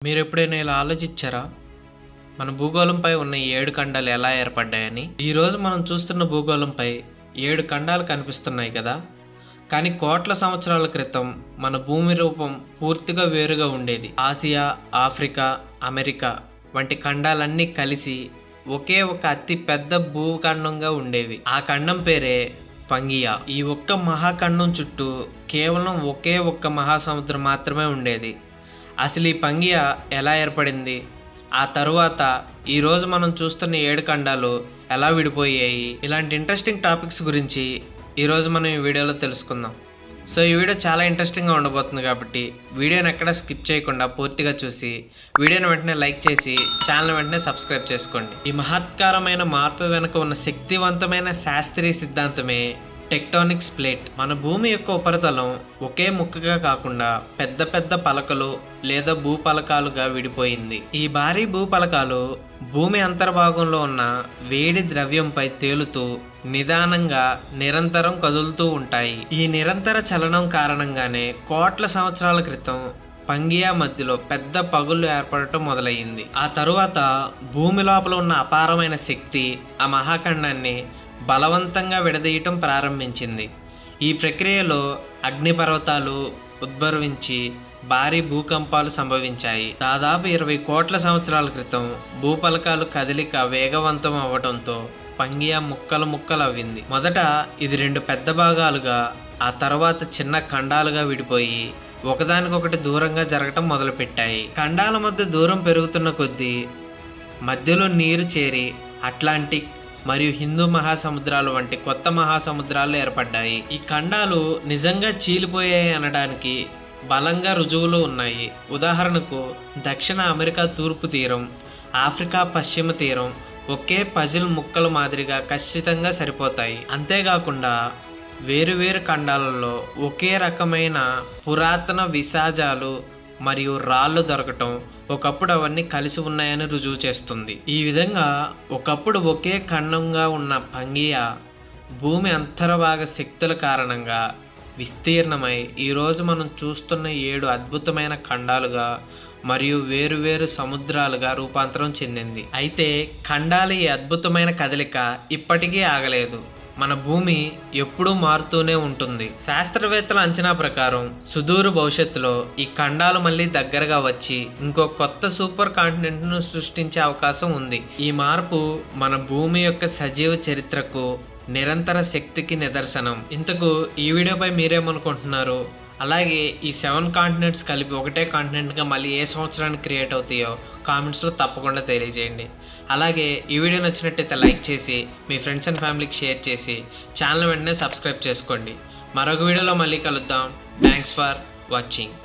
మీరెప్పుడైనా ఇలా ఆలోచించారా? మన భూగోళంపై ఉన్న ఈ 7 ఖండాలు ఎలా ఏర్పడ్డాయని? ఈరోజు మనం చూస్తున్న భూగోళంపై 7 ఖండాలు కనిపిస్తున్నాయి కదా. కానీ కోట్ల సంవత్సరాల క్రితం మన భూమి రూపం పూర్తిగా వేరుగా ఉండేది. ఆసియా, ఆఫ్రికా, అమెరికా వంటి ఖండాలన్నీ కలిసి ఒకే ఒక అతి పెద్ద భూఖండంగా ఉండేవి. ఆ ఖండం పేరే పంగియా. ఈ ఒక్క మహాఖండం చుట్టూ కేవలం ఒకే ఒక్క మహాసముద్రం మాత్రమే ఉండేది. అసలు ఈ పంగియా ఎలా ఏర్పడింది? ఆ తరువాత ఈరోజు మనం చూస్తున్న 7 ఖండాలు ఎలా విడిపోయాయి? ఇలాంటి ఇంట్రెస్టింగ్ టాపిక్స్ గురించి ఈరోజు మనం ఈ వీడియోలో తెలుసుకుందాం. సో ఈ వీడియో చాలా ఇంట్రెస్టింగ్గా ఉండబోతుంది కాబట్టి వీడియోని ఎక్కడ స్కిప్ చేయకుండా పూర్తిగా చూసి వీడియోని వెంటనే లైక్ చేసి ఛానల్ వెంటనే సబ్స్క్రైబ్ చేసుకోండి. ఈ మహత్కరమైన మార్పు వెనుక ఉన్న శక్తివంతమైన శాస్త్రీయ సిద్ధాంతమే టెక్టోనిక్స్ ప్లేట్. మన భూమి యొక్క ఉపరితలం ఒకే ముక్కగా కాకుండా పెద్ద పెద్ద పలకలు లేదా భూపలకాలుగా విడిపోయింది. ఈ భారీ భూపలకాలు భూమి అంతర్భాగంలో ఉన్న వేడి ద్రవ్యంపై తేలుతూ నిదానంగా నిరంతరం కదులుతూ ఉంటాయి. ఈ నిరంతర చలనం కారణంగానే కోట్ల సంవత్సరాల క్రితం పంగియా మధ్యలో పెద్ద పగుళ్ళు ఏర్పడటం మొదలయ్యింది. ఆ తరువాత భూమి లోపల ఉన్న అపారమైన శక్తి ఆ మహాఖండాన్ని బలవంతంగా విడదీయటం ప్రారంభించింది. ఈ ప్రక్రియలో అగ్నిపర్వతాలు ఉద్భవించి భారీ భూకంపాలు సంభవించాయి. దాదాపు 20 కోట్ల సంవత్సరాల క్రితం భూపలకాలు కదలిక వేగవంతం అవ్వడంతో పంగియా ముక్కలు అవ్వింది. మొదట ఇది 2 పెద్ద భాగాలుగా, ఆ తర్వాత చిన్న ఖండాలుగా విడిపోయి ఒకదానికొకటి దూరంగా జరగటం మొదలుపెట్టాయి. ఖండాల మధ్య దూరం పెరుగుతున్న కొద్దీ మధ్యలో నీరు చేరి అట్లాంటిక్ మరియు హిందూ మహాసముద్రాలు వంటి కొత్త మహాసముద్రాలు ఏర్పడ్డాయి. ఈ ఖండాలు నిజంగా చీలిపోయాయి అనడానికి బలంగా రుజువులు ఉన్నాయి. ఉదాహరణకు దక్షిణ అమెరికా తూర్పు తీరం, ఆఫ్రికా పశ్చిమ తీరం ఒకే పజిల్ ముక్కల మాదిరిగా ఖచ్చితంగా సరిపోతాయి. అంతేకాకుండా వేరువేరు ఖండాలలో ఒకే రకమైన పురాతన విశాజాలు మరియు రాళ్ళు దొరకటం ఒకప్పుడు అవన్నీ కలిసి ఉన్నాయని రుజువు చేస్తుంది. ఈ విధంగా ఒకప్పుడు ఒకే ఖండంగా ఉన్న పంగియా భూమి అంతర్భాగ శక్తుల కారణంగా విస్తీర్ణమై ఈరోజు మనం చూస్తున్న 7 అద్భుతమైన ఖండాలుగా మరియు వేరువేరు సముద్రాలుగా రూపాంతరం చెందింది. అయితే ఖండాల ఈ అద్భుతమైన కదలిక ఇప్పటికీ ఆగలేదు. మన భూమి ఎప్పుడూ మారుతూనే ఉంటుంది. శాస్త్రవేత్తల అంచనా ప్రకారం సుదూర భవిష్యత్తులో ఈ ఖండాలు మళ్ళీ దగ్గరగా వచ్చి ఇంకో కొత్త సూపర్ కాంటినెంట్ను సృష్టించే అవకాశం ఉంది. ఈ మార్పు మన భూమి యొక్క సజీవ చరిత్రకు, నిరంతర శక్తికి నిదర్శనం. ఇంతకు ఈ వీడియోపై మీరేమనుకుంటున్నారు? అలాగే ఈ 7 కాంటినెంట్స్ కలిపి ఒకటే కాంటినెంట్గా మళ్ళీ ఏ సంవత్సరానికి క్రియేట్ అవుతాయో కామెంట్స్లో తప్పకుండా తెలియజేయండి. అలాగే ఈ వీడియో నచ్చినట్టయితే లైక్ చేసి మీ ఫ్రెండ్స్ అండ్ ఫ్యామిలీకి షేర్ చేసి ఛానల్ వెంటనే సబ్స్క్రైబ్ చేసుకోండి. మరొక వీడియోలో మళ్ళీ కలుద్దాం. Thanks for watching.